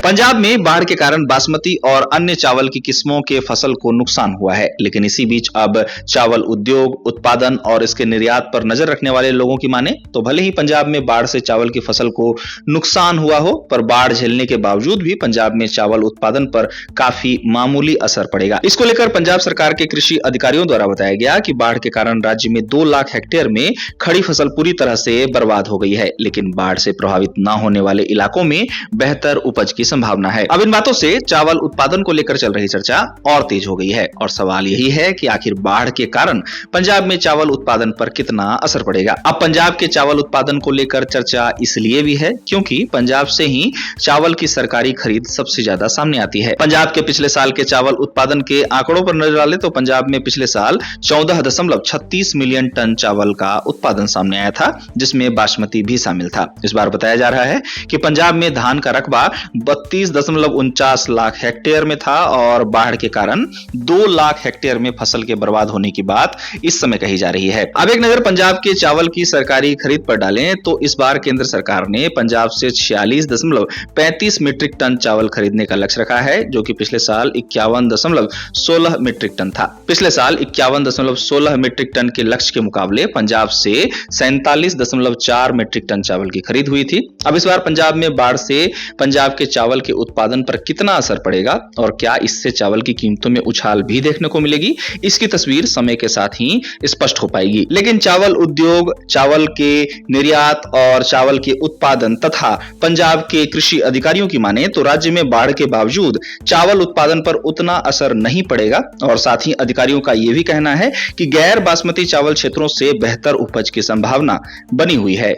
पंजाब में बाढ़ के कारण बासमती और अन्य चावल की किस्मों के फसल को नुकसान हुआ है, लेकिन इसी बीच अब चावल उद्योग, उत्पादन और इसके निर्यात पर नजर रखने वाले लोगों की माने तो भले ही पंजाब में बाढ़ से चावल की फसल को नुकसान हुआ हो, पर बाढ़ झेलने के बावजूद भी पंजाब में चावल उत्पादन पर काफी मामूली असर पड़ेगा। इसको लेकर पंजाब सरकार के कृषि अधिकारियों द्वारा बताया गया कि बाढ़ के कारण राज्य में 2 लाख हेक्टेयर में खड़ी फसल पूरी तरह से बर्बाद हो गई है, लेकिन बाढ़ से प्रभावित न होने वाले इलाकों में बेहतर उपज की संभावना है। अब इन बातों से चावल उत्पादन को लेकर चल रही चर्चा और तेज हो गई है और सवाल यही है कि आखिर बाढ़ के कारण पंजाब में चावल उत्पादन पर कितना असर पड़ेगा। अब पंजाब के चावल उत्पादन को लेकर चर्चा इसलिए भी है क्योंकि पंजाब से ही चावल की सरकारी खरीद सबसे ज्यादा सामने आती है। पंजाब के पिछले साल के चावल उत्पादन के आंकड़ों पर नजर डालें तो पंजाब में पिछले साल 14.36 मिलियन टन चावल का उत्पादन सामने आया था, जिसमें बासमती भी शामिल था। इस बार बताया जा रहा है कि पंजाब में धान का रकबा 32.49 लाख हेक्टेयर में था और बाढ़ के कारण 2 लाख हेक्टेयर में फसल के बर्बाद होने की बात इस समय कही जा रही है। अब एक नजर पंजाब के चावल की सरकारी खरीद पर डालें तो इस बार केंद्र सरकार ने पंजाब से 46.35 मीट्रिक टन चावल खरीदने का लक्ष्य रखा है, जो कि पिछले साल 51.16 मीट्रिक टन था। पिछले साल 51.16 मीट्रिक टन के लक्ष्य के मुकाबले पंजाब से 47.4 मीट्रिक टन चावल की खरीद हुई थी। अब इस बार पंजाब में बाढ़ से पंजाब के चावल के उत्पादन पर कितना असर पड़ेगा और क्या इससे चावल की कीमतों में उछाल भी देखने को मिलेगी, इसकी तस्वीर समय के साथ ही स्पष्ट हो पाएगी। लेकिन चावल उद्योग, चावल के निर्यात और चावल के उत्पादन तथा पंजाब के कृषि अधिकारियों की माने तो राज्य में बाढ़ के बावजूद चावल उत्पादन पर उतना असर नहीं पड़ेगा और साथ ही अधिकारियों का यह भी कहना है कि गैर बासमती चावल क्षेत्रों से बेहतर उपज की संभावना बनी हुई है।